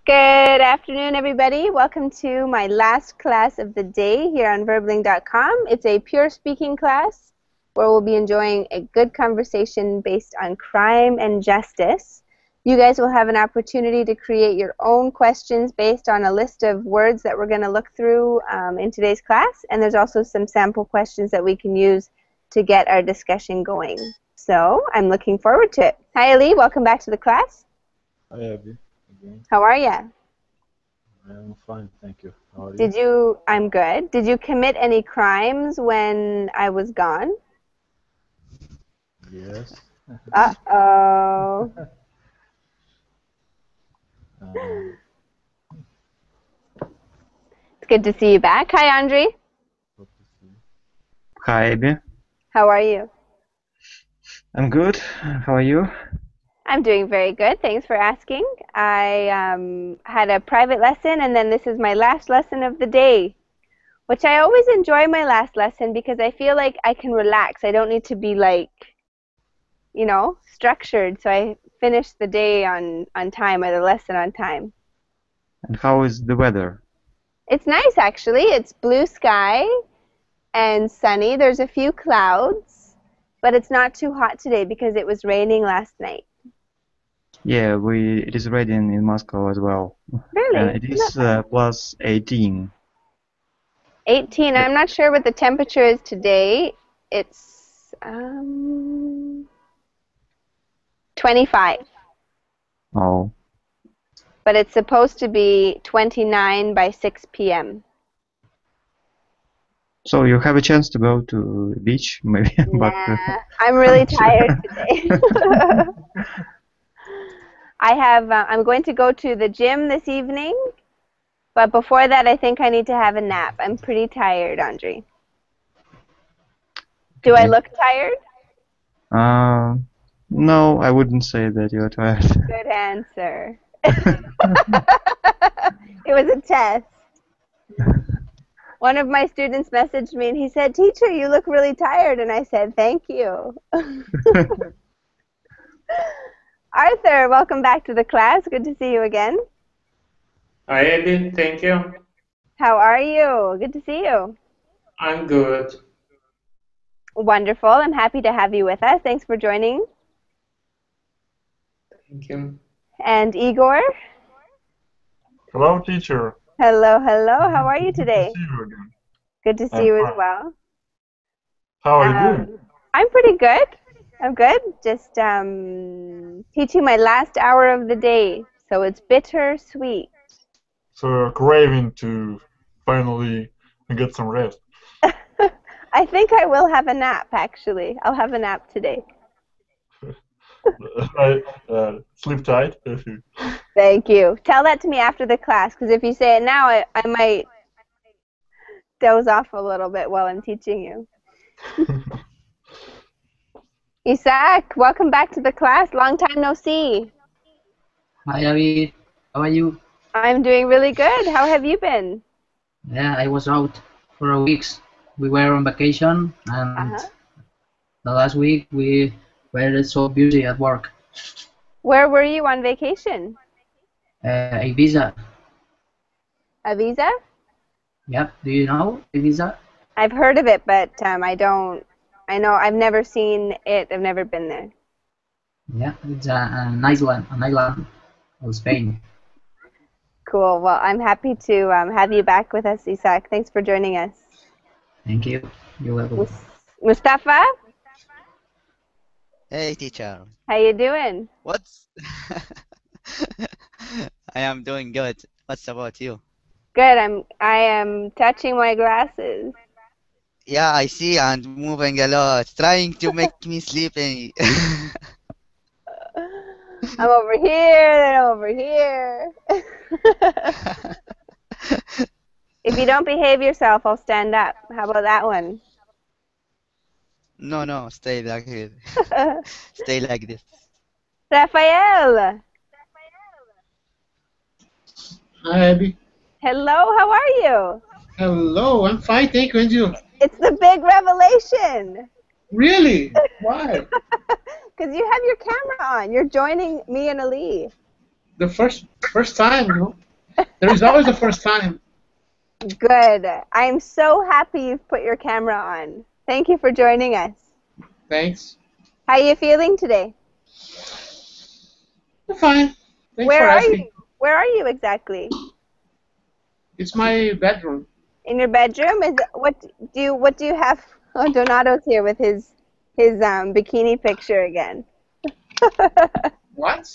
Good afternoon, everybody. Welcome to my last class of the day here on Verbling.com. It's a pure speaking class where we'll be enjoying a good conversation based on crime and justice. You guys will have an opportunity to create your own questions based on a list of words that we're going to look through in today's class, and there's also some sample questions that we can use to get our discussion going. So I'm looking forward to it. Hi, Ali. Welcome back to the class. Hi, Abby. Again. How are you? I'm fine, thank you. How are you? I'm good. Did you commit any crimes when I was gone? Yes. Uh-oh. It's good to see you back. Hi, Andre. Hope to see you. Hi, Abby. How are you? I'm good. How are you? I'm doing very good. Thanks for asking. I had a private lesson, and then this is my last lesson of the day, which I always enjoy my last lesson because I feel like I can relax. I don't need to be like, structured. So I finish the day on time or the lesson on time. And how is the weather? It's nice, actually. It's blue sky and sunny. There's a few clouds, but it's not too hot today because it was raining last night. Yeah, it is raining in Moscow as well. Really? It is plus 18. 18. I'm not sure what the temperature is today. It's 25. Oh. But it's supposed to be 29 by 6 p.m. So you have a chance to go to the beach, maybe? Nah, I'm really tired today. I'm going to go to the gym this evening, but before that I think I need to have a nap. I'm pretty tired, Andre. Do I look tired? No, I wouldn't say that you're tired. Good answer. It was a test. One of my students messaged me and he said, "Teacher, you look really tired." And I said, "Thank you." Arthur, welcome back to the class. Good to see you again. Hi, Eddie. Thank you. How are you? Good to see you. I'm good. Wonderful. I'm happy to have you with us. Thanks for joining. Thank you. And Igor? Hello, teacher. Hello, hello. How are you today? Good to see you again. Good to see I'm you fine. as well. How are you doing? I'm pretty good. I'm good. Just teaching my last hour of the day, so it's bittersweet. So craving to finally get some rest. I think I will have a nap, actually. I'll have a nap today. Sleep tight. Thank you. Tell that to me after the class, because if you say it now, I might doze off a little bit while I'm teaching you. Isaac, welcome back to the class. Long time no see. Hi, Abby. How are you? I'm doing really good. How have you been? Yeah, I was out for a week. We were on vacation, and the last week we were so busy at work. Where were you on vacation? Ibiza. Ibiza? Yep. Do you know Ibiza? I've heard of it, but I don't. I know I've never seen it. I've never been there. Yeah, it's an island of Spain. Cool. Well, I'm happy to have you back with us, Isaac. Thanks for joining us. Thank you. You're welcome. Mustafa? Hey, teacher. How you doing? What's... I am doing good. What's about you? Good. I am touching my glasses. Yeah, I see, and moving a lot, trying to make me sleepy. I'm over here, then I'm over here. If you don't behave yourself, I'll stand up. How about that one? No, stay like this. Stay like this. Rafael! Hi, Abby. Hello, how are you? Hello, I'm fine, thank you. And you? It's the big revelation. Really? Why? Because you have your camera on. You're joining me and Ali. The first time, you know. There is always a first time. Good. I'm so happy you've put your camera on. Thank you for joining us. Thanks. How are you feeling today? I'm fine. Thanks Where for are asking. you? Where are you exactly? It's my bedroom. In your bedroom? What do you have? Oh, Donato's here with his bikini picture again. What?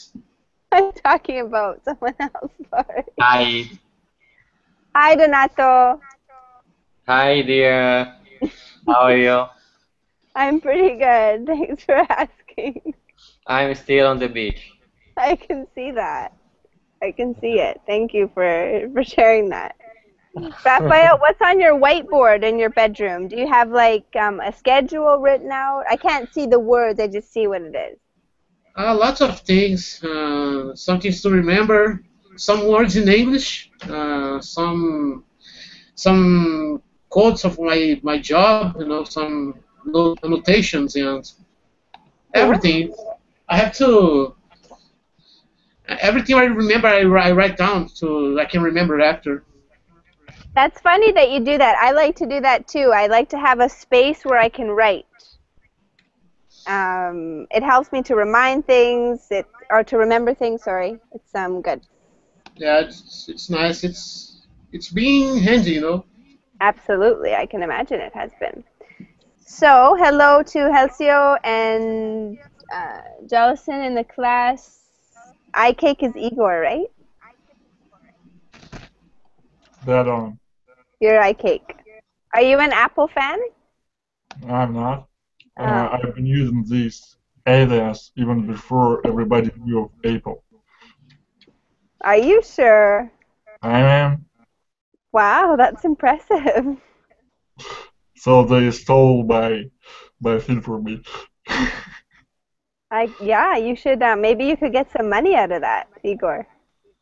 I'm talking about someone else. Sorry. Hi. Hi, Donato. Hi, dear. How are you? I'm pretty good. Thanks for asking. I'm still on the beach. I can see that. I can see it. Thank you for sharing that. Raphael, what's on your whiteboard in your bedroom? Do you have like a schedule written out? I can't see the words. I just see what it is. Lots of things. Some things to remember. Some words in English. Some codes of my job. You know, some annotations and everything. I have to. Everything I remember, I write down so I can remember after. That's funny that you do that. I like to do that too. I like to have a space where I can write. It helps me to remind things, or to remember things. Sorry, it's good. Yeah, it's nice. It's being handy, you know. Absolutely, I can imagine it has been. So, hello to Helcio and Jellison in the class. iCake is Igor, right? Dead on. You're iCake. Are you an Apple fan? I'm not. I've been using this alias even before everybody knew of Apple. Are you sure? I am. Wow, that's impressive. So they stole my thing for me. Yeah, you should. Maybe you could get some money out of that, Igor.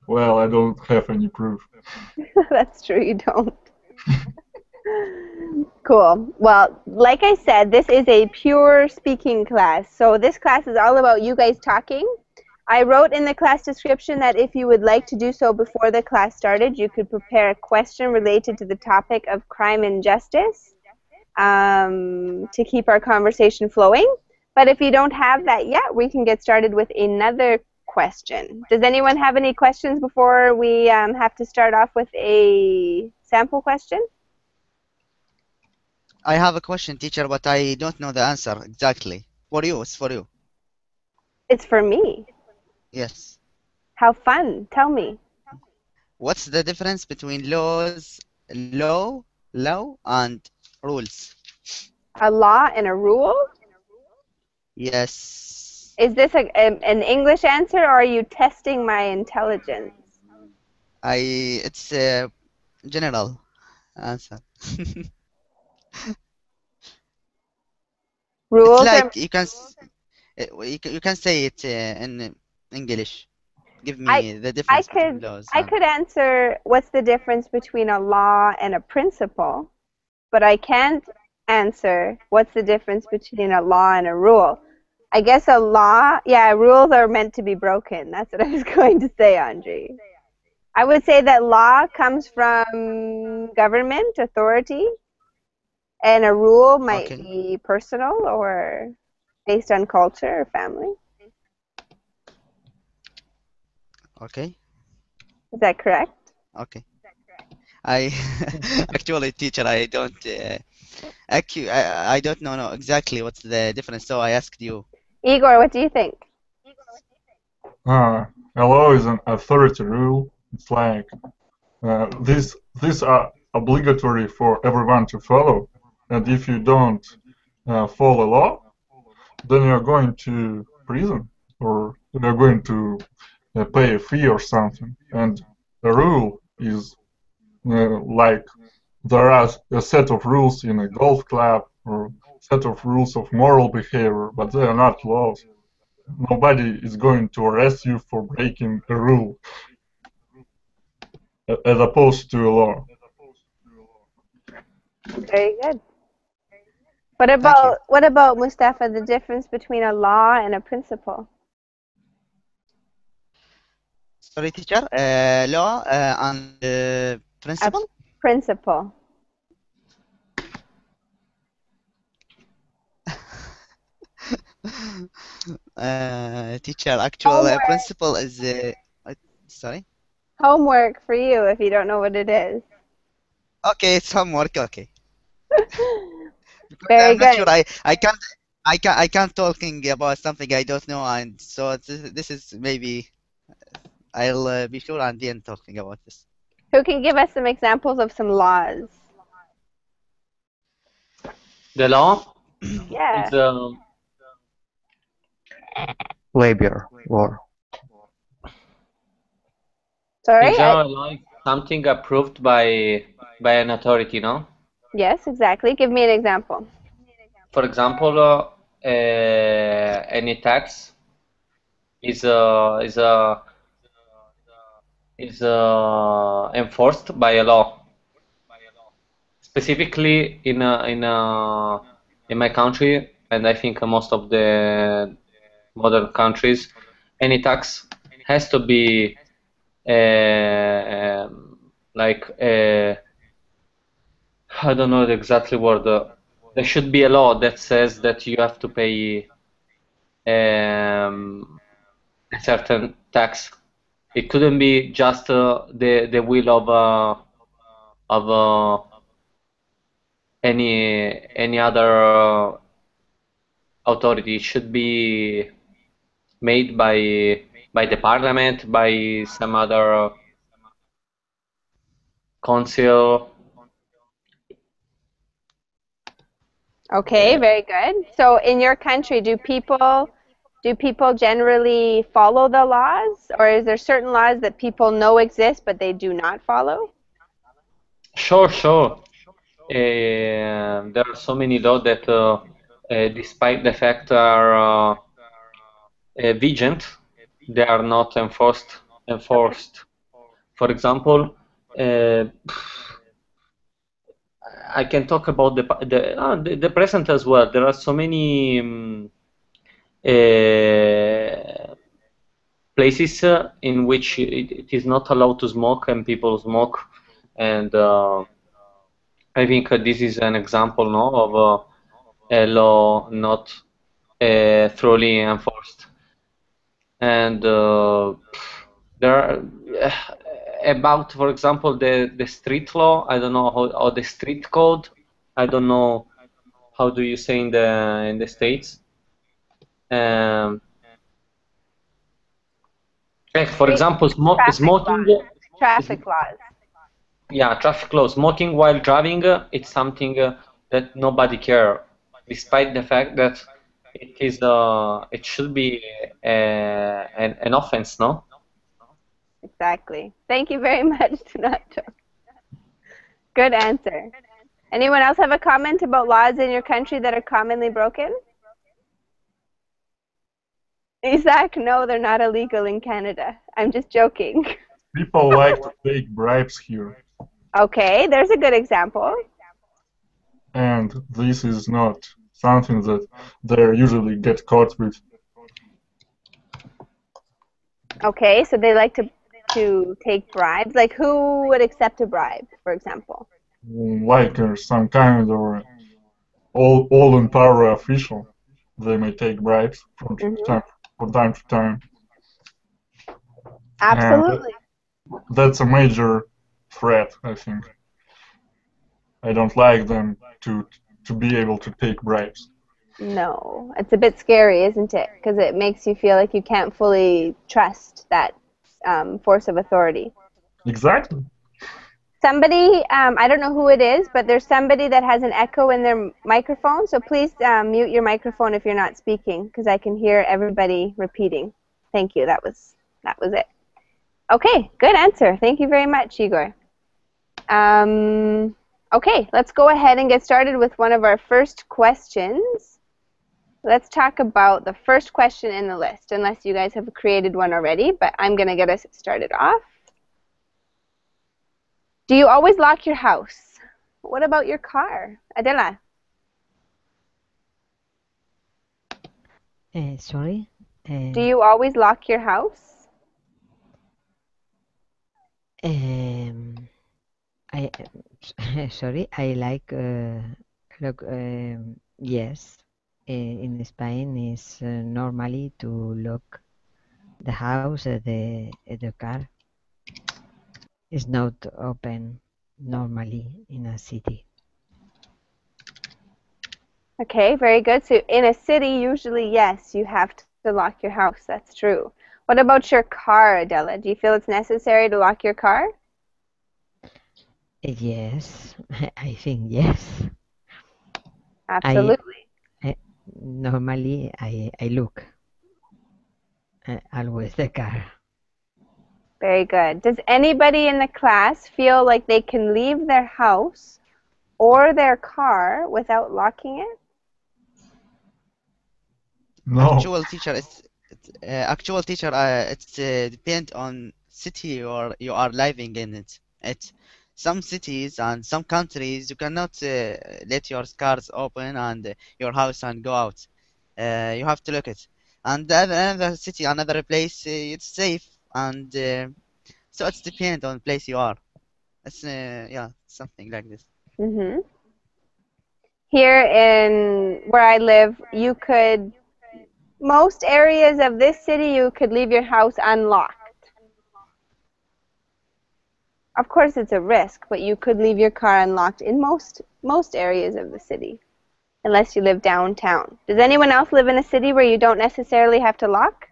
Well, I don't have any proof. That's true, you don't. Cool. Well, like I said, this is a pure speaking class. So this class is all about you guys talking. I wrote in the class description that if you would like to do so before the class started, you could prepare a question related to the topic of crime and justice to keep our conversation flowing. But if you don't have that yet, we can get started with another question. Does anyone have any questions before we have to start off with a sample question? I have a question, teacher, but I don't know the answer exactly. For you, it's for you. It's for me. Yes. How fun. Tell me. What's the difference between law, and rules? A law and a rule? Yes. Is this an English answer, or are you testing my intelligence? It's a general answer. Rules It's like you can say it in English. Give me the difference between laws. I could answer what's the difference between a law and a principle, but I can't answer what's the difference between a law and a rule. I guess a law, yeah, rules are meant to be broken. That's what I was going to say, Andre. I would say that law comes from government, authority, and a rule might be personal or based on culture or family. Okay. Is that correct? Okay. Actually, teacher, I don't know exactly what's the difference, so I asked you. Igor, what do you think? A law is an authority rule. It's like these are obligatory for everyone to follow, and if you don't follow law, then you're going to prison or you're going to pay a fee or something. And a rule is like there are a set of rules in a golf club or set of rules of moral behavior, but they are not laws. Nobody is going to arrest you for breaking a rule as opposed to a law. Very good. What about Mustafa, the difference between a law and a principle? Sorry, teacher. Law and principle. Principle. Teacher, actual Homework. principle is sorry. Homework for you if you don't know what it is. Okay, it's homework. Okay. Because Very I'm not good. sure. I can't talking about something I don't know, and so this is maybe I'll be sure and then talking about this. Who can give us some examples of some laws? The law Yeah. is Labor law. Sorry? in general law is something approved by an authority, no? Yes, exactly. Give me an example. For example, any tax is enforced by a law. Specifically in my country, and I think most of the modern countries, any tax has to be like I don't know the exactly word. There should be a law that says that you have to pay a certain tax. It couldn't be just the will of any other authority. It should be made by the parliament, by some other council. Okay, very good. So in your country, do people generally follow the laws, or is there certain laws that people know exist but they do not follow? Sure, sure. There are so many laws that, despite the fact are vigent, they are not enforced. For example, I can talk about the present as well. There are so many places in which it is not allowed to smoke and people smoke, and I think this is an example, no, of a law not thoroughly enforced. And there are about, for example, the street law. I don't know how, or the street code. I don't know how do you say in the States. For example, smoking. Traffic laws. Yeah, traffic laws. Smoking while driving, it's something that nobody care, despite the fact that it should be an offense, no? Exactly. Thank you very much, Donato. Good answer. Anyone else have a comment about laws in your country that are commonly broken? Isaac, no, they're not illegal in Canada. I'm just joking. People like to take bribes here. Okay, there's a good example. And this is not something that they usually get caught with. Okay, so they like to take bribes. Like, who would accept a bribe, for example? Like some kind of all-in-power official. They may take bribes from time to time. Absolutely. And that's a major threat, I think. I don't like them to be able to take bribes. No, it's a bit scary, isn't it? Because it makes you feel like you can't fully trust that force of authority. Exactly. Somebody, I don't know who it is, but there's somebody that has an echo in their microphone, so please mute your microphone if you're not speaking, because I can hear everybody repeating. Thank you, that was it. Okay, good answer. Thank you very much, Igor. Okay, let's go ahead and get started with one of our first questions. Let's talk about the first question in the list, unless you guys have created one already, but I'm going to get us started off. Do you always lock your house? What about your car? Adela? Sorry? Do you always lock your house? I sorry. I like look. Yes, in Spain is normally to lock the house, the car is not open normally in a city. Okay, very good. So in a city, usually, yes, you have to lock your house. That's true. What about your car, Adela? Do you feel it's necessary to lock your car? Yes, I think yes. Absolutely. I normally I look always the car. Very good. Does anybody in the class feel like they can leave their house or their car without locking it? No. Actual teacher, it's depend on city you are living in it. Some cities and some countries you cannot let your cars open and your house and go out. You have to look it. And another city, another place, it's safe and so it's depend on place you are. It's yeah, something like this. Mm-hmm. Here in where I live, you could, most areas of this city, you could leave your house unlocked. Of course, it's a risk, but you could leave your car unlocked in most areas of the city, unless you live downtown. Does anyone else live in a city where you don't necessarily have to lock?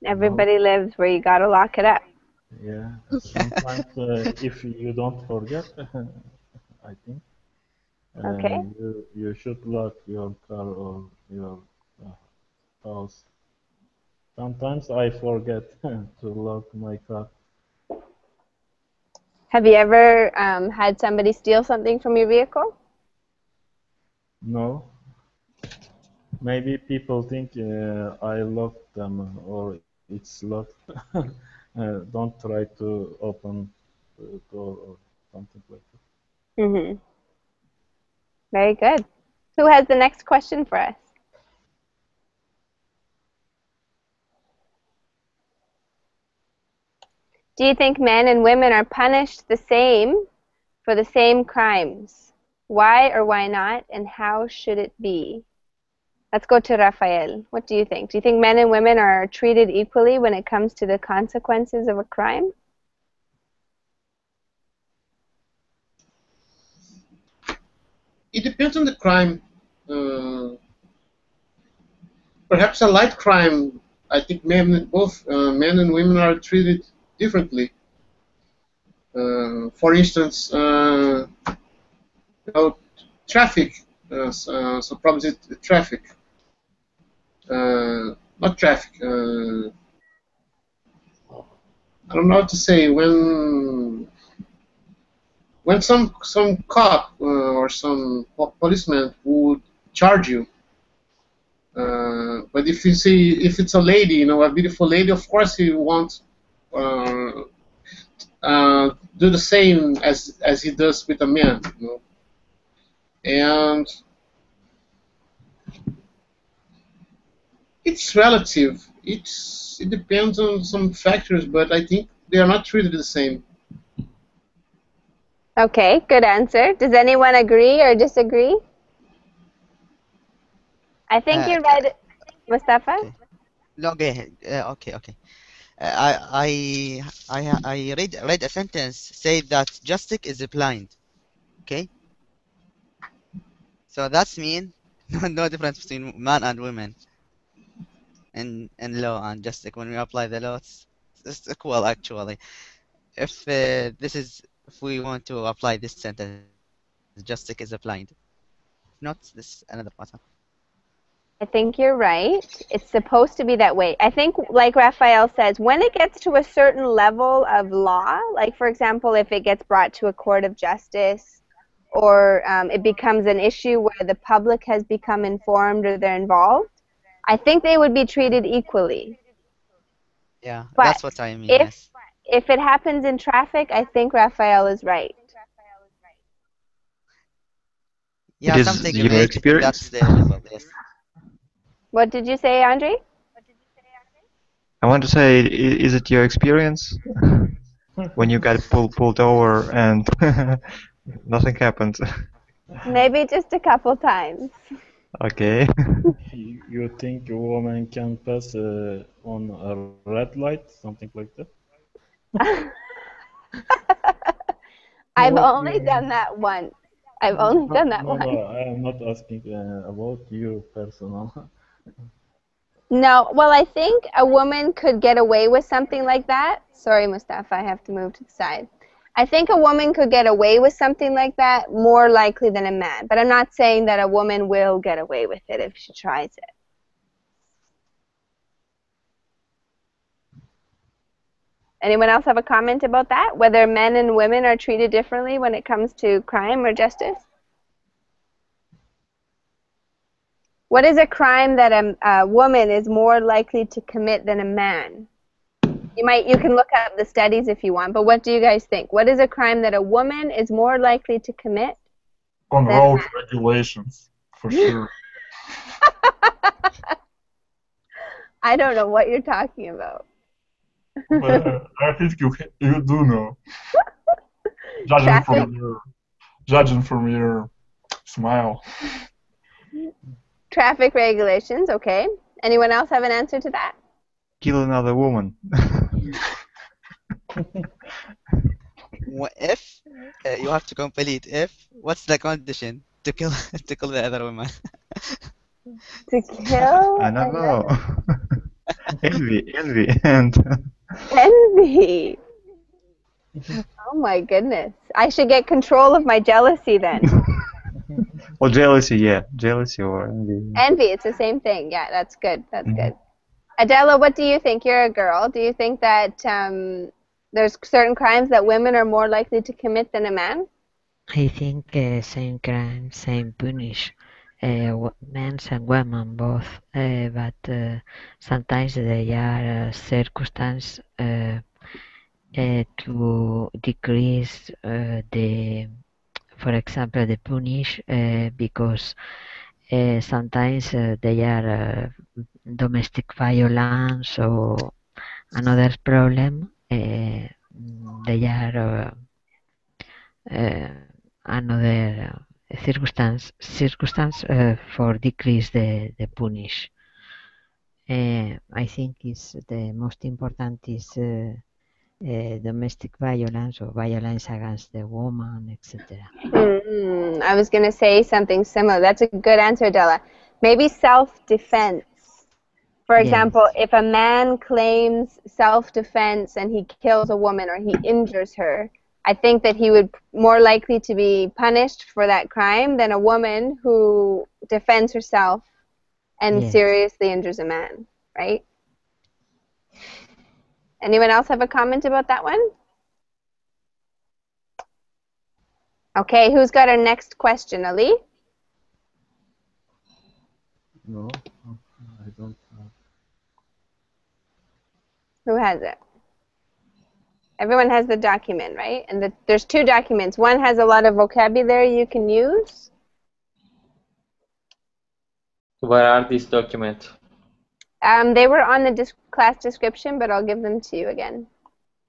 Everybody lives where you gotta lock it up. Yeah, sometimes if you don't forget, I think Okay. you should lock your car or your house. Sometimes I forget to lock my car. Have you ever had somebody steal something from your vehicle? No, maybe people think I locked them or it's locked. Don't try to open the door or something like that. Mm-hmm. Very good. Who has the next question for us? Do you think men and women are punished the same for the same crimes? Why or why not, and how should it be? Let's go to Rafael. What do you think? Do you think men and women are treated equally when it comes to the consequences of a crime? It depends on the crime. Perhaps a light crime, I think both men and women are treated differently. For instance, traffic. So probably traffic. Not traffic. I don't know how to say when some cop or some policeman would charge you. But if it's a lady, you know, a beautiful lady, of course he won't do the same as he does with a man, you know. And it's relative. It depends on some factors, but I think they are not treated the same. Okay, good answer. Does anyone agree or disagree? I think you're right, Mustafa. Okay. No, go ahead. Okay. I read a sentence say that justice is blind. Okay. So that's mean no difference between man and women in law and justice. When we apply the law, it's equal actually. If if we want to apply this sentence, justice is blind. Not this another pattern. I think you're right. It's supposed to be that way. I think, like Raphael says, when it gets to a certain level of law, like, for example, if it gets brought to a court of justice or it becomes an issue where the public has become informed or they're involved, I think they would be treated equally. Yeah, but that's what I mean, yes. If it happens in traffic, I think Raphael is right. Yeah, something your like experience? that's the level, yes. What did you say, Andre? I want to say, is it your experience when you got pulled over and nothing happened? Maybe just a couple times. Okay. You think a woman can pass on a red light, something like that? I've What only you done that once. I've only No, done that no, once. I am not asking about you personal. No, well, I think a woman could get away with something like that. Sorry, Mustafa, I have to move to the side. I think a woman could get away with something like that more likely than a man. But I'm not saying that a woman will get away with it if she tries it. Anyone else have a comment about that? Whether men and women are treated differently when it comes to crime or justice? What is a crime that a woman is more likely to commit than a man? You can look up the studies if you want, but what do you guys think? What is a crime that a woman is more likely to commit On than a road man? regulations, for sure. I don't know what you're talking about. But I think you do know, judging Traffic? judging from your smile. Traffic regulations, okay. Anyone else have an answer to that? Kill another woman. If you have to complete, if what's the condition to kill to kill the other woman? To kill I don't know. another Envy, and envy. Oh my goodness. I should get control of my jealousy then. or jealousy, yeah, jealousy or envy. Envy, it's the same thing. Yeah, that's good. That's good. Adela, what do you think? You're a girl. Do you think that there's certain crimes that women are more likely to commit than a man? I think same crime, same punish. Men and women both, but sometimes they are circumstances to decrease for example, the punish because sometimes they are domestic violence or another problem. They are another circumstance for decrease the punish. I think is the most important is domestic violence or violence against the woman, etc. I was going to say something similar. That's a good answer, Adela. Maybe self-defense. For example, if a man claims self-defense and he kills a woman or he injures her, I think that he would more likely to be punished for that crime than a woman who defends herself and seriously injures a man, right? Anyone else have a comment about that one? Okay, who's got our next question, Ali? No, I don't have. Who has it? Everyone has the document, right? And there's two documents. One has a lot of vocabulary you can use. Where are these documents? They were on the class description, but I'll give them to you again.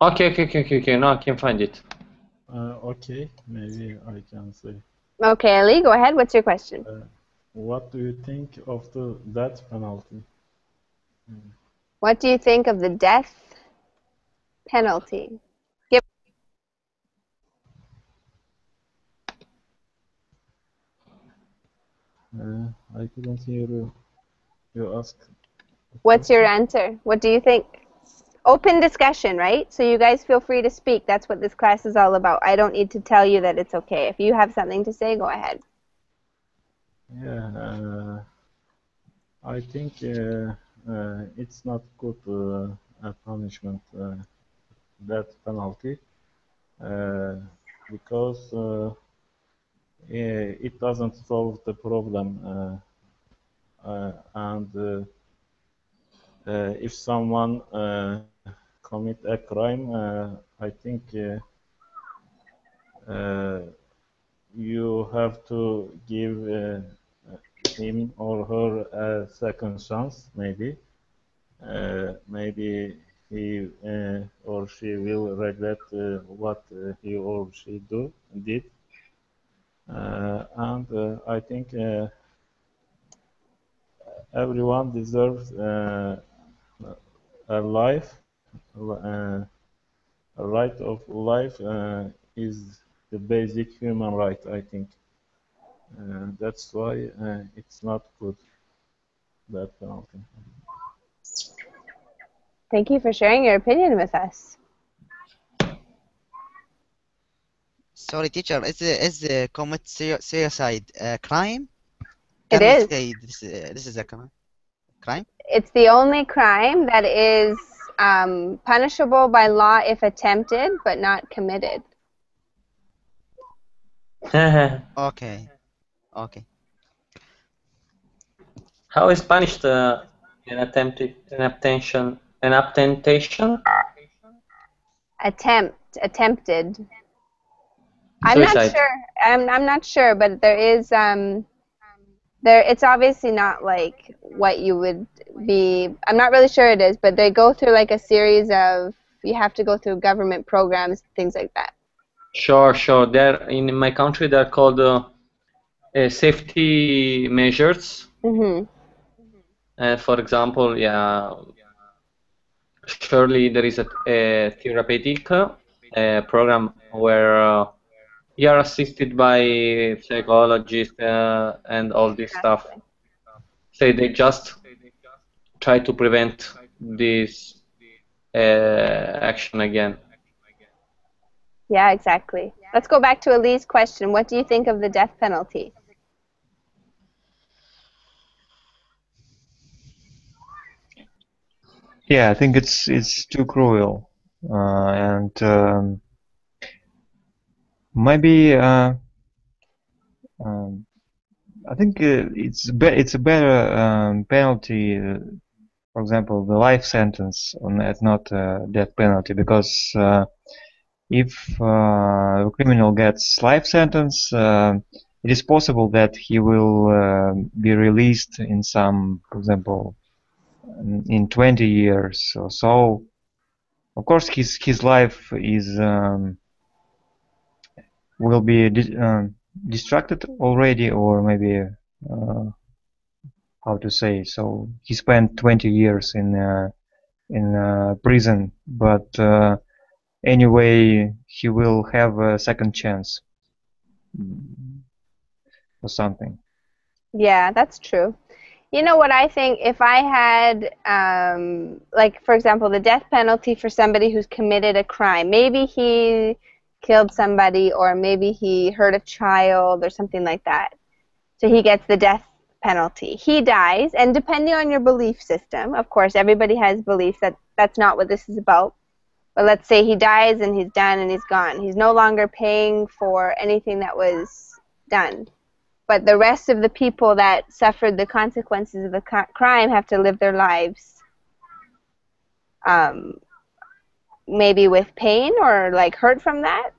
Okay. Now I can find it. Okay, maybe I can say. Okay, Ali, go ahead. What's your question? What do you think of the death penalty? What do you think of the death penalty? I couldn't hear you. You asked. What's your answer? What do you think? Open discussion, right? So you guys feel free to speak. That's what this class is all about. I don't need to tell you that it's okay. If you have something to say, go ahead. Yeah, I think it's not good punishment, death penalty, because it doesn't solve the problem. And if someone commit a crime, I think you have to give him or her a second chance, maybe. maybe he or she will regret what he or she did. And I think everyone deserves a life. A right of life is the basic human right, I think. That's why it's not good, that penalty. Thank you for sharing your opinion with us. Sorry, teacher. Is commit suicide a crime? It Can we is. say this is a crime? It's the only crime that is punishable by law if attempted, but not committed. Okay. Okay. How is punished an attemptation? Attempted. I'm Suicide. not sure. I'm not sure, but there is it's obviously not like what you would be. I'm not really sure it is, but they go through like a series of. You have to go through government programs, things like that. Sure. There in my country, they're called safety measures. For example, surely there is a therapeutic program where you are assisted by psychologists and all this stuff. So they just try to prevent this action again. Yeah, exactly. Let's go back to Ali's question. What do you think of the death penalty? Yeah, I think it's too cruel, and maybe I think it's a better penalty. For example, the life sentence, not death penalty, because if a criminal gets life sentence, it is possible that he will be released in some, for example, in 20 years or so. Of course, his life is will be distracted already, or maybe how to say. So he spent 20 years in prison, but anyway, he will have a second chance or something. Yeah, that's true. You know what I think? If I had, like, for example, the death penalty for somebody who's committed a crime, maybe he killed somebody or maybe he hurt a child or something like that. So he gets the death penalty. He dies, and depending on your belief system, of course, everybody has beliefs that that's not what this is about. But let's say he dies and he's done and he's gone. He's no longer paying for anything that was done. But the rest of the people that suffered the consequences of the crime have to live their lives maybe with pain or like hurt from that.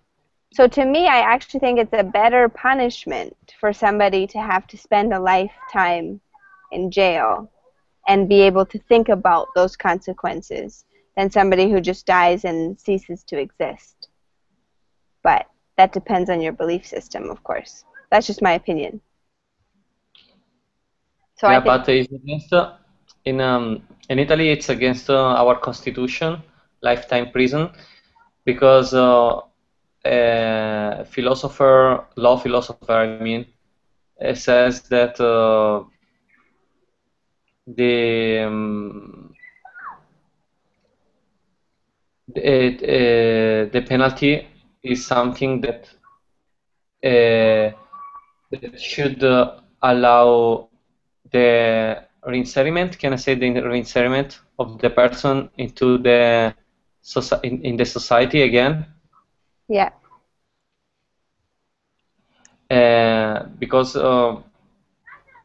So to me, I actually think it's a better punishment for somebody to have to spend a lifetime in jail and be able to think about those consequences than somebody who just dies and ceases to exist. But that depends on your belief system, of course. That's just my opinion. So yeah, I think, but it's against in Italy it's against our constitution, lifetime prison, because law philosopher, I mean, says that the penalty is something that should allow the reinsertion. Can I say the reinsertion of the person into the in the society again? yeah. Because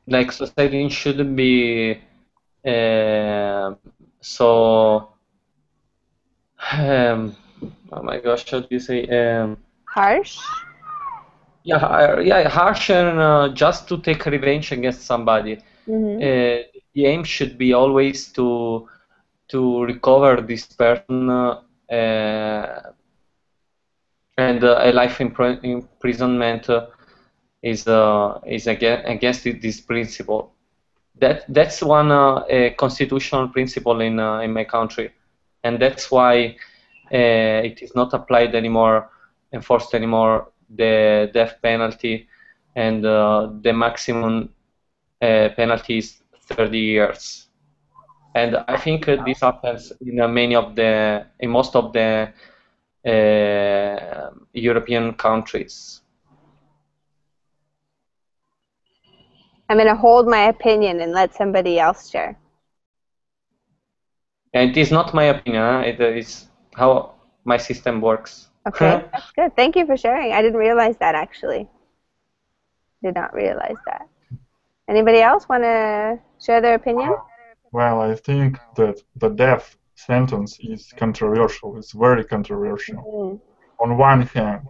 like society shouldn't be so oh my gosh, how do you say Harsh? Yeah, harsh and just to take revenge against somebody. Mm-hmm. The aim should be always to to recover this person and a life imprisonment is against this principle. That's one constitutional principle in my country, and that's why it is not applied anymore, enforced anymore, the death penalty, and the maximum penalty is 30 years. And I think this happens in most of the European countries. I'm going to hold my opinion and let somebody else share. And it is not my opinion, it is how my system works. Okay, that's good. Thank you for sharing. I didn't realize that, actually. Did not realize that. Anybody else want to share their opinion? Well, I think that the death sentence is controversial. It's very controversial. On one hand,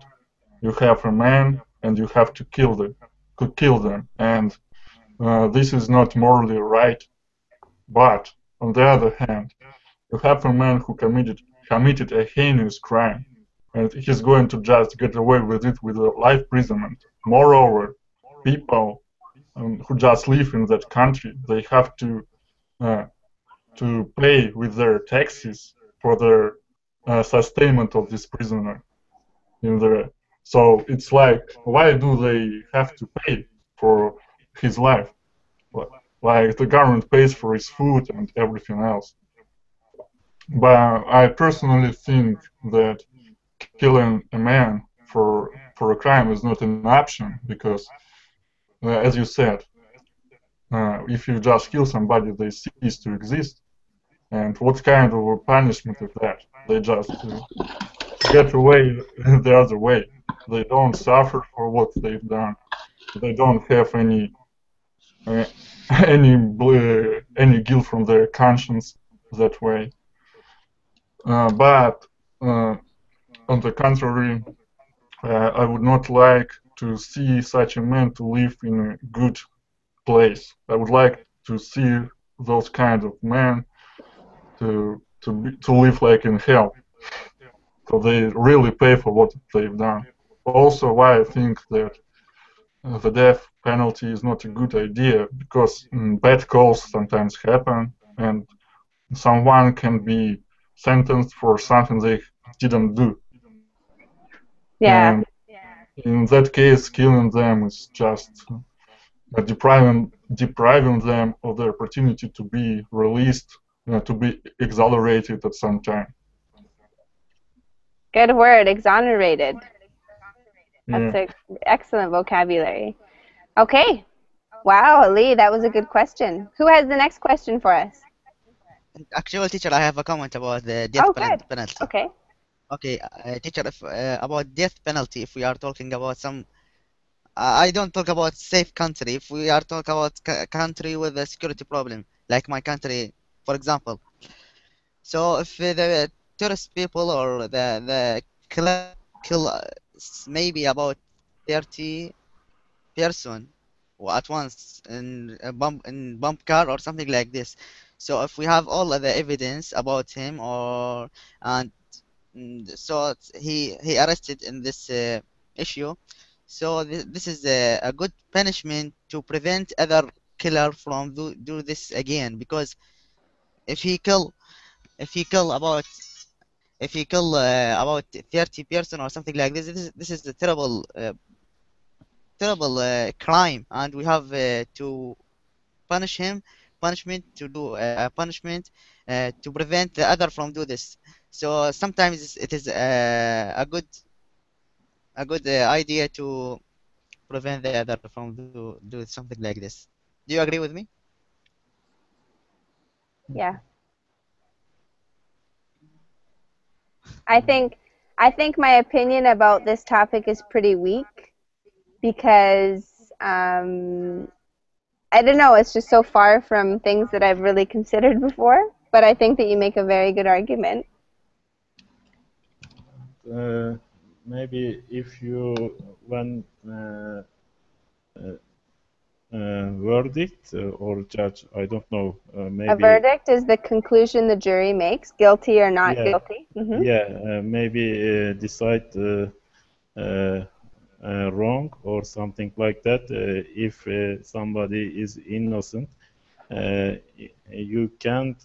you have a man and you have to kill them, and this is not morally right. But on the other hand, you have a man who committed a heinous crime, and he's going to just get away with it with a life imprisonment. Moreover, people who just live in that country, they have to pay with their taxes for their sustainment of this prisoner. So it's like, why do they have to pay for his life? Like the government pays for his food and everything else. But I personally think that killing a man for a crime is not an option because, as you said, if you just kill somebody, they cease to exist. And what kind of a punishment is that? They just get away the other way. They don't suffer for what they've done. They don't have any guilt from their conscience that way. But on the contrary, I would not like to see such a man to live in a good place. I would like to see those kind of men to live like in hell. So they really pay for what they've done. Also, why I think that the death penalty is not a good idea, because bad calls sometimes happen, and someone can be sentenced for something they didn't do. Yeah. And in that case, killing them is just depriving them of the opportunity to be released, to be exonerated at some time. Good word, exonerated. Yeah. That's an excellent vocabulary. Okay. Wow, Ali, that was a good question. Who has the next question for us? Actual teacher, I have a comment about the death penalty. Okay. Okay, teacher, if, about death penalty, if we are talking about some, I don't talk about safe country. If we are talking about country with a security problem, like my country, for example. So if the tourist people or the kill maybe about 30 person at once in a bump car or something like this. So if we have all of the evidence about him, or and so he arrested in this issue, so this is a good punishment to prevent other killer from do this again, because if he kill about 30 person or something like this is a terrible crime, and we have to punishment to do a punishment to prevent the other from do this. So sometimes it is a good idea to prevent the other from do something like this. Do you agree with me? Yeah. I think my opinion about this topic is pretty weak because I don't know, it's just so far from things that I've really considered before, but I think that you make a very good argument. Maybe if you when verdict or judge. I don't know. A Maybe. verdict is the conclusion the jury makes, guilty or not Yeah. guilty. Yeah. Maybe decide wrong or something like that. If somebody is innocent, you can't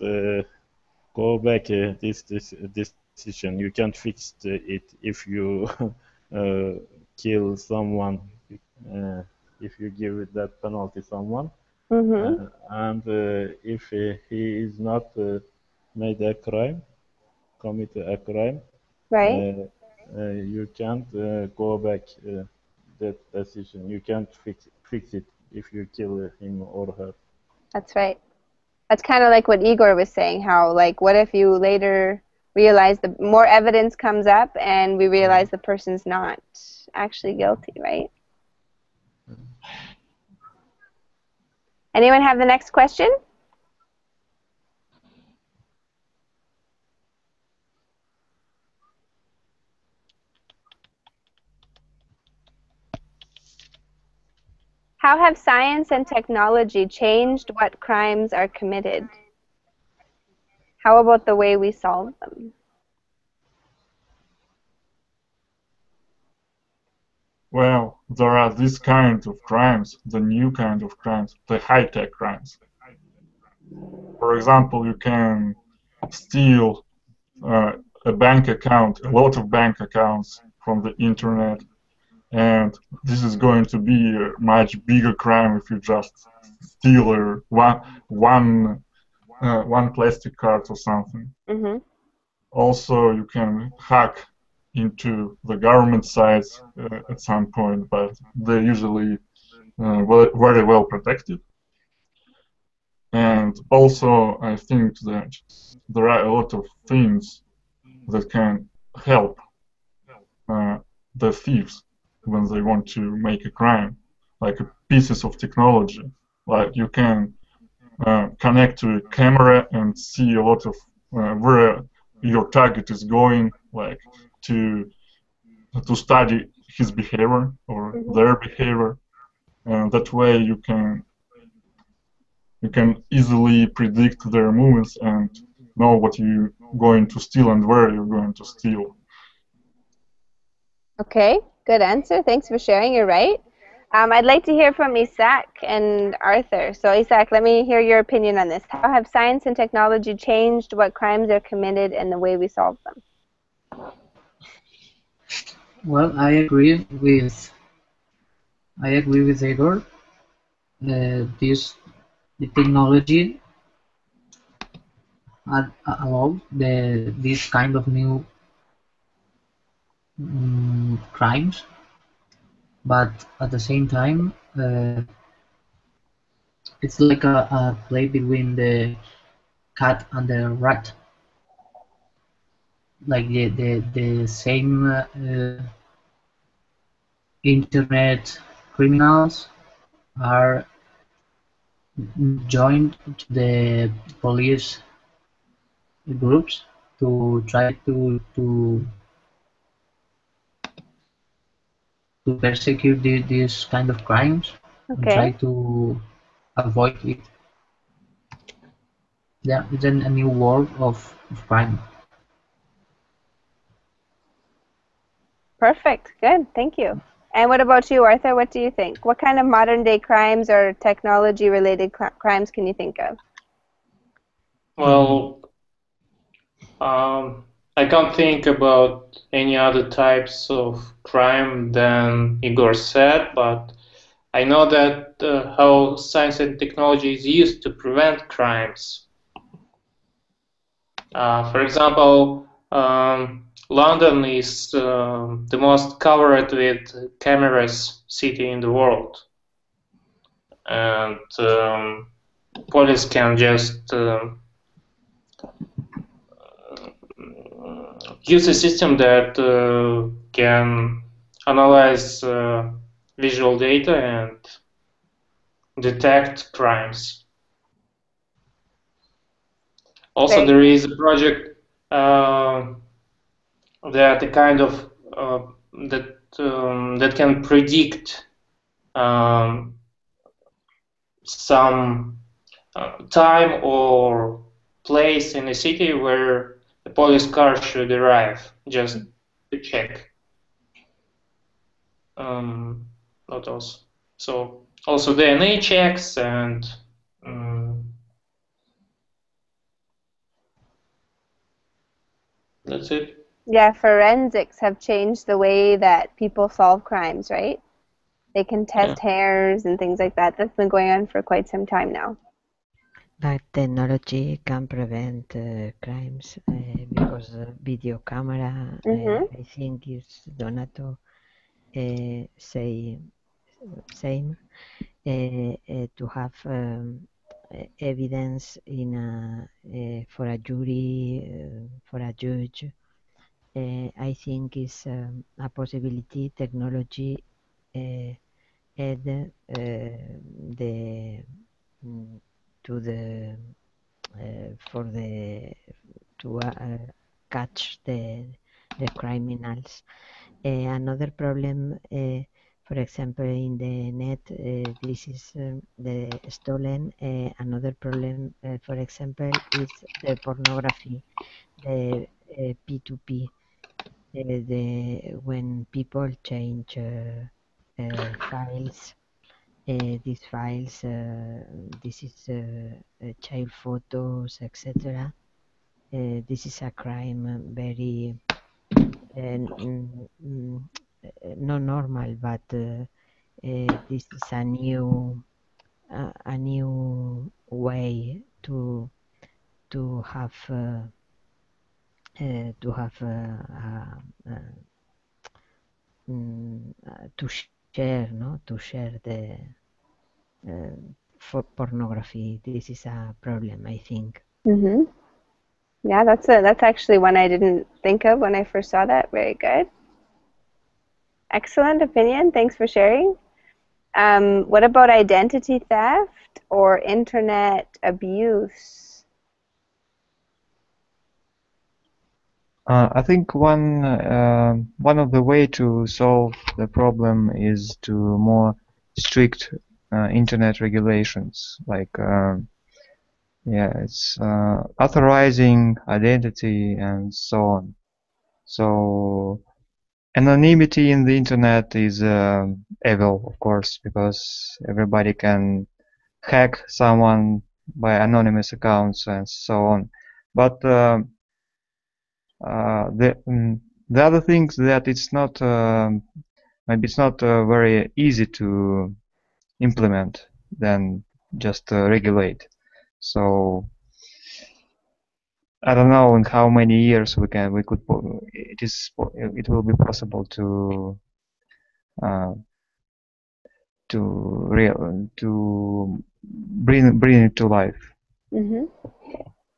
go back this decision. You can't fix it if you kill someone. If you give that penalty someone, and if he is not made a crime, commit a crime, Right. you can't go back that decision. You can't fix it if you kill him or her. That's right. That's kind of like what Igor was saying, how, like, what if you later realize the more evidence comes up and we realize the person's not actually guilty, right? Anyone have the next question? How have science and technology changed what crimes are committed? How about the way we solve them? Well, there are these kind of crimes, the new kind of crimes, the high-tech crimes. For example, you can steal a bank account, a lot of bank accounts from the internet, and this is going to be a much bigger crime if you just steal one plastic card or something. Also, you can hack into the government sites at some point, but they're usually very well protected. And also, I think that there are a lot of things that can help the thieves when they want to make a crime, like pieces of technology. Like you can connect to a camera and see a lot of where your target is going, like to study his behavior or their behavior, and that way you can easily predict their movements and know what you're going to steal and where you're going to steal. Okay, good answer. Thanks for sharing. You're right. I'd like to hear from Isaac and Arthur. So Isaac, let me hear your opinion on this. How have science and technology changed what crimes are committed and the way we solve them? Well, I agree with Igor. The technology allowed this kind of new crimes, but at the same time, it's like a play between the cat and the rat. Like the same internet criminals are joined to the police groups to try to persecute these kind of crimes and try to avoid it. Yeah, it's a new world of crime. Perfect. Good. Thank you. And what about you, Arthur? What do you think? What kind of modern-day crimes or technology-related crimes can you think of? Well, I can't think about any other types of crime than Igor said, but I know that how science and technology is used to prevent crimes. For example, London is the most covered with cameras city in the world, and police can just use a system that can analyze visual data and detect crimes. Also, there is a project that kind of that can predict some time or place in a city where the police car should arrive, just to check. What else? So also DNA checks and that's it. Yeah, forensics have changed the way that people solve crimes, right? They can test hairs and things like that. That's been going on for quite some time now. But technology can prevent crimes because video camera, I think is Donato say same to have evidence in for a jury, for a judge. I think is a possibility. Technology add the to the for the to catch the criminals. Another problem, for example, in the net, this is the stolen. Another problem, for example, is the pornography, the P2P, when people change files. These files, this is child photos, etc. This is a crime very not normal, but this is a new way to have to share, no, to share the for pornography. This is a problem, I think. Yeah, that's actually one I didn't think of when I first saw that. Very good. Excellent opinion. Thanks for sharing. What about identity theft or internet abuse? I think one of the way to solve the problem is to more strict internet regulations, like it's authorizing identity and so on. So anonymity in the internet is evil, of course, because everybody can hack someone by anonymous accounts and so on. But the other things that it's not maybe it's not very easy to implement than just regulate. So I don't know in how many years it will be possible to bring it to life.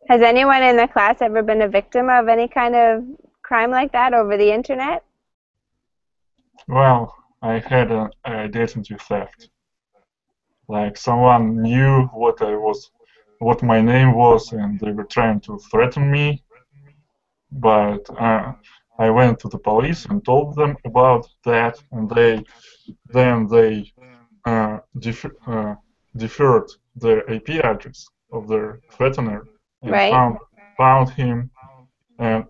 Has anyone in the class ever been a victim of any kind of crime like that over the internet? Well, I had an identity theft. Like someone knew what my name was, and they were trying to threaten me. But I went to the police and told them about that, and they deferred the IP address of their threatener and found him, and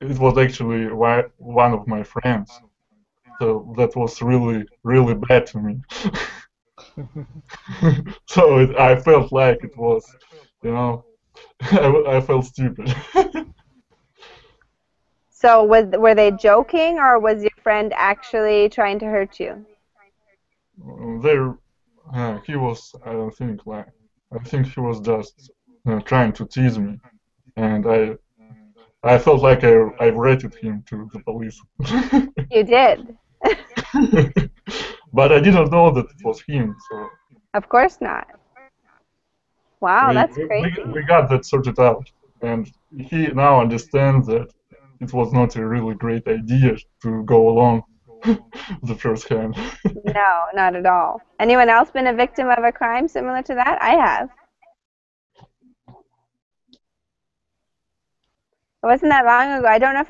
it was actually one of my friends. So that was really, really bad to me. So I felt like it was, I felt stupid. So were they joking, or was your friend actually trying to hurt you? He was, I think he was just trying to tease me, and I felt like I rated him to the police. You did. But I didn't know that it was him, so. Of course not. Wow, that's crazy. We got that sorted out, and he now understands that it was not a really great idea to go along the first hand. No, not at all. Anyone else been a victim of a crime similar to that? I have. It wasn't that long ago. I don't know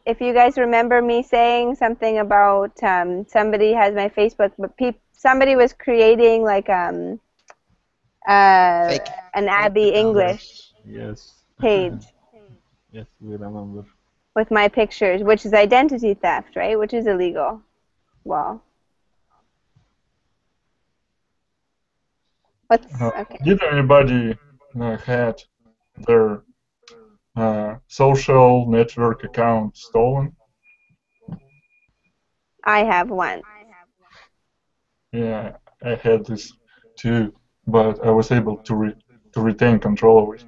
if you guys remember me saying something about somebody has my Facebook, but somebody was creating like Fake an Abby English Yes. page Yes, we remember. with my pictures, which is identity theft, right? Which is illegal. Well, what's okay? Did anybody had their social network account stolen? I have one. Yeah, I had this too, but I was able to retain control of it.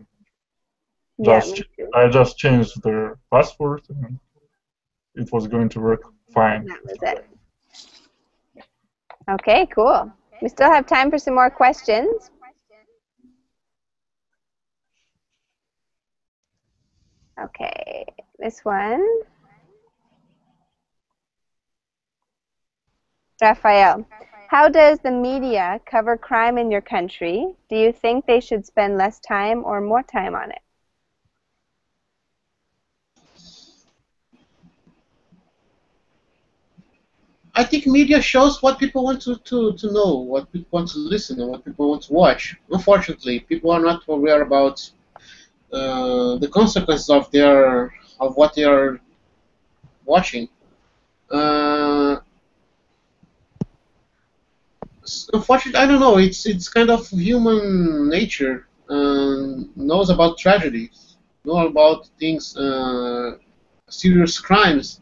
Yeah, me too. I just changed the password and it was going to work fine. That was it. Okay, cool. We still have time for some more questions. Okay, this one. Raphael, how does the media cover crime in your country? Do you think they should spend less time or more time on it? I think media shows what people want to know, what people want to listen, and what people want to watch. Unfortunately, people are not aware about the consequences of what they are watching. Unfortunately, I don't know. It's kind of human nature. Knows about tragedies, know about things, serious crimes,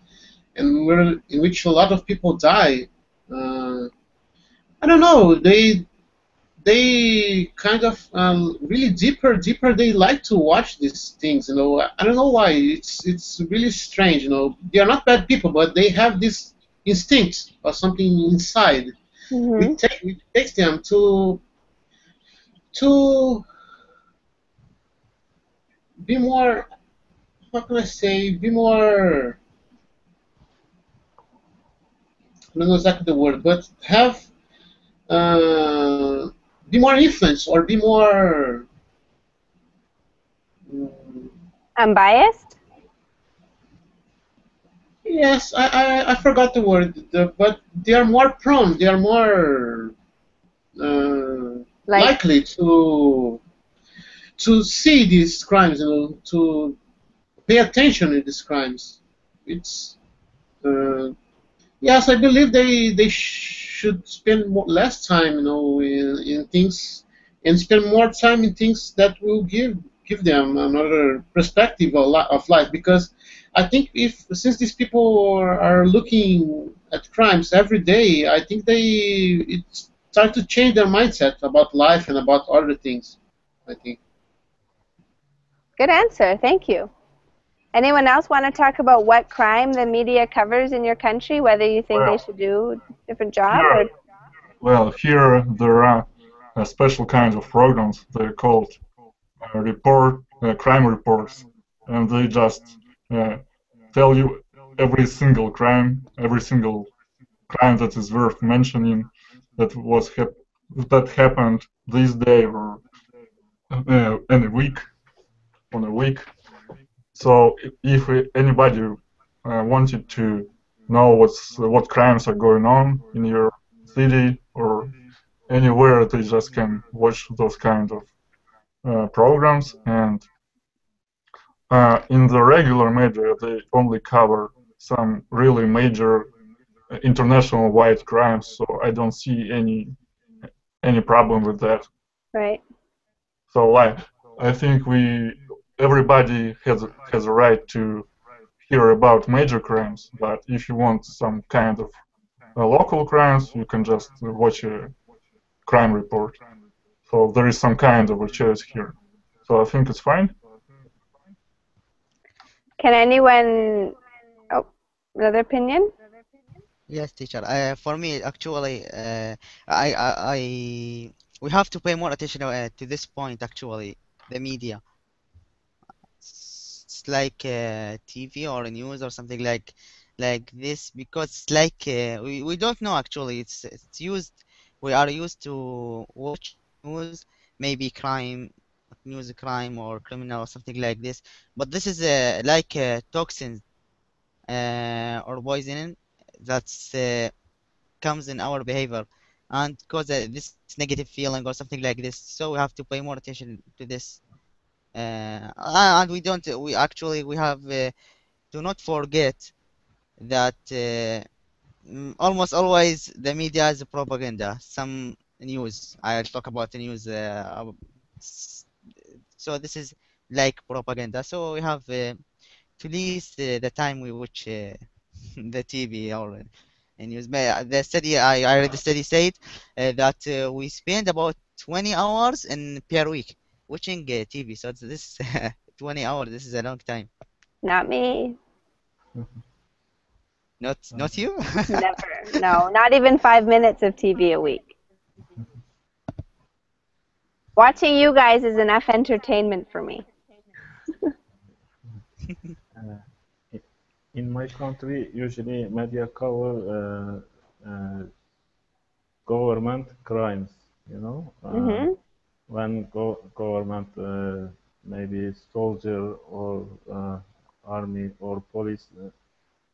and in which a lot of people die. I don't know. They kind of really deeper. They like to watch these things. I don't know why. It's really strange. They are not bad people, but they have this instinct or something inside. Mm-hmm. Which takes them to be more. How can I say? Be more. I don't know exactly the word, but have be more influenced or be more. Unbiased? Yes, I forgot the word, but they are more prone. They are more likely to see these crimes. To pay attention to these crimes. It's yes, I believe they should spend less time, in things, and spend more time in things that will give them another perspective of life. Because I think since these people are looking at crimes every day, I think it start to change their mindset about life and about other things. I think. Good answer. Thank you. Anyone else want to talk about what crime the media covers in your country, whether you think they should do a different job? Here there are special kinds of programs. They're called crime reports, and they just tell you every single crime that is worth mentioning that happened this day or in on a week. So if anybody wanted to know what crimes are going on in your city or anywhere, they just can watch those kind of programs. And in the regular media, they only cover some really major international wide crimes. So I don't see any problem with that. Right. So I think everybody has a right to hear about major crimes, but if you want some kind of local crimes, you can just watch a crime report. So there is some kind of a choice here. So I think it's fine. Can anyone? Oh, another opinion? Yes, teacher. For me, actually, we have to pay more attention to this point. Actually, the media. It's like TV or news or something like this, because it's like we don't know actually. It's used. We are used to watch news, maybe crime or criminal or something like this. But this is like toxins or poisoning that's comes in our behavior, and cause this negative feeling or something like this. So we have to pay more attention to this. And we actually have do not forget that almost always the media is propaganda. Some news, I'll talk about the news. So this is like propaganda. So we have to least the time we watch the TV or news. The study, I read the study said that we spend about 20 hours per week watching TV. So this 20 hours. This is a long time. Not me. Not you? Never. No, not even 5 minutes of TV a week. Watching you guys is enough entertainment for me. In my country, usually media cover government crimes, you know. When government, maybe soldier or army or police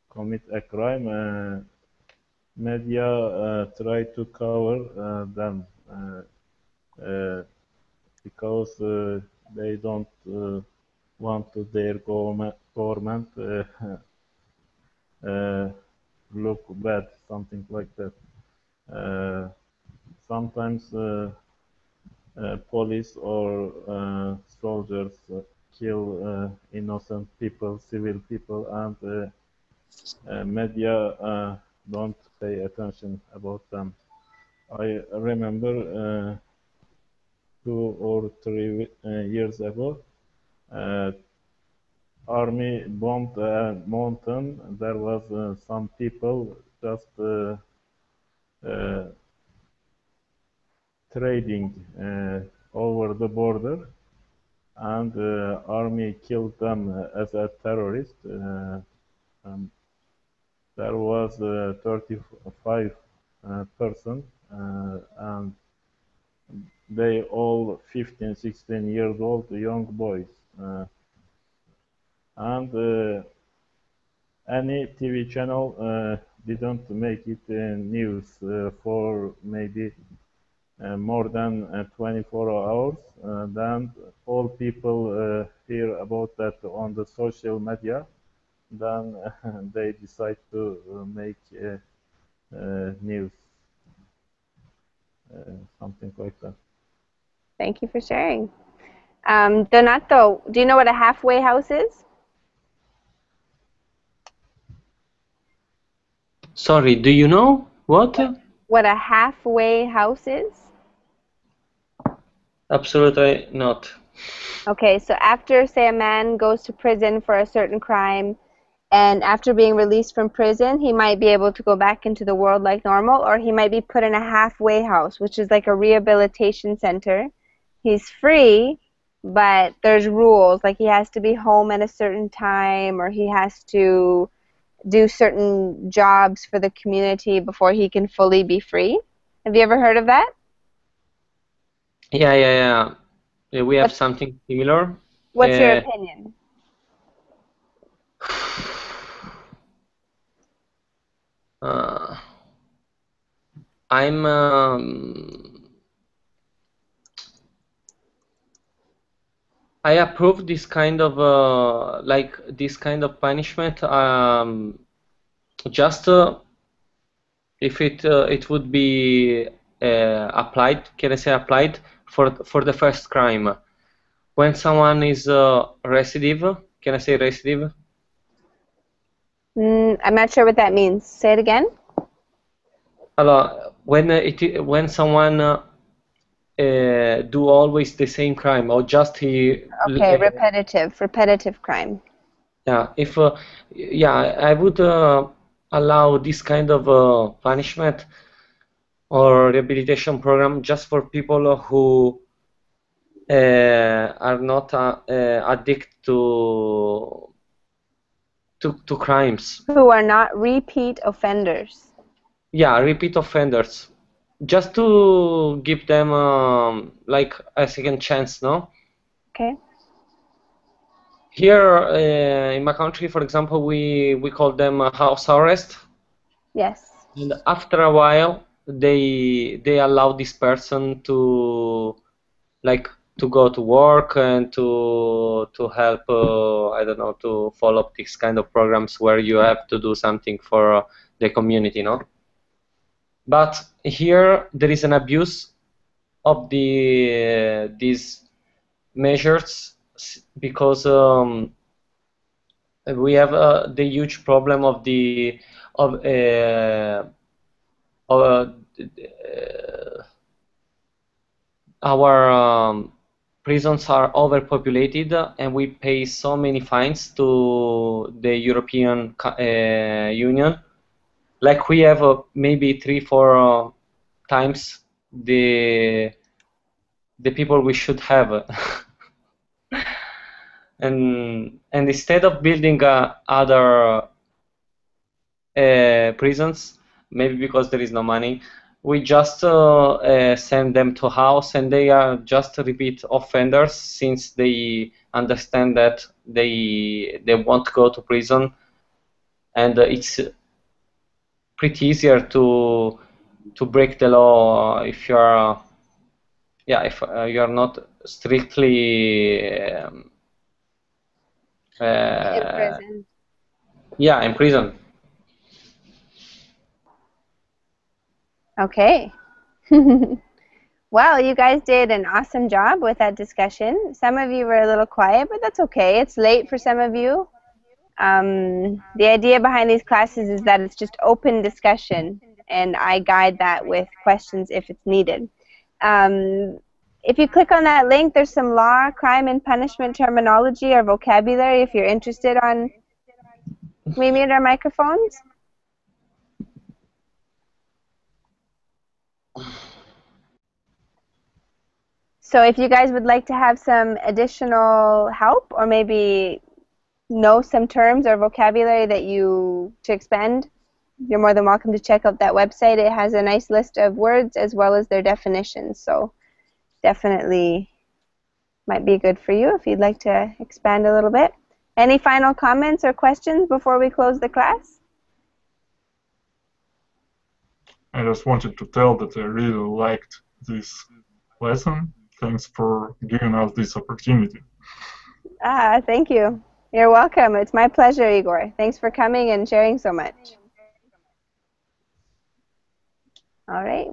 commit a crime, media try to cover them because they don't want their government look bad, something like that. Sometimes police or soldiers kill innocent people, civil people, and media don't pay attention about them. I remember 2 or 3 years ago, army bombed a mountain. There was some people just trading over the border, and army killed them as a terrorist. And there was 35 person, and they all 15, 16 years old, young boys. And any TV channel didn't make it news for maybe more than 24 hours. Then all people hear about that on the social media. Then they decide to make news, something like that. Thank you for sharing. Donato, do you know what a halfway house is? Sorry, do you know what? What a halfway house is? Absolutely not. Okay, so after, say, a man goes to prison for a certain crime, and after being released from prison, he might be able to go back into the world like normal, or he might be put in a halfway house, which is like a rehabilitation center. He's free, but there's rules, like he has to be home at a certain time, or he has to do certain jobs for the community before he can fully be free. Have you ever heard of that? Yeah. We have something similar. What's your opinion? I approve this kind of punishment. Just if it would be applied, can I say applied for the first crime? When someone is recidive, can I say recidive? I'm not sure what that means. Say it again. When someone do always the same crime, or just he. Okay, repetitive crime. Yeah, if I would allow this kind of punishment or rehabilitation program just for people who are not addicted to crimes. Who are not repeat offenders. Yeah, repeat offenders. Just to give them like a second chance, no? Okay. Here in my country, for example, we call them house arrest. Yes. And after a while, they allow this person to to go to work and to help I don't know, to follow these kind of programs where you have to do something for the community, no? But here there is an abuse of these measures because we have the huge problem of our prisons are overpopulated, and we pay so many fines to the European Union. Like we have maybe 3-4 times the people we should have. and instead of building other prisons, maybe because there is no money, we just send them to house, and they are just repeat offenders since they understand that they won't go to prison, and it's pretty easier to break the law if you're if you're not strictly in prison. Yeah, in prison. Okay. Well, you guys did an awesome job with that discussion. Some of you were a little quiet, but that's okay. It's late for some of you. The idea behind these classes is that it's just open discussion, and I guide that with questions if it's needed. If you click on that link, there's some law, crime, and punishment terminology or vocabulary if you're interested on... Can we mute our microphones? So if you guys would like to have some additional help, or maybe know some terms or vocabulary that to expand, you're more than welcome to check out that website. It has a nice list of words as well as their definitions, so definitely might be good for you if you'd like to expand a little bit. Any final comments or questions before we close the class? I just wanted to tell that I really liked this lesson. Thanks for giving us this opportunity. Thank you. You're welcome. It's my pleasure, Igor. Thanks for coming and sharing so much. All right.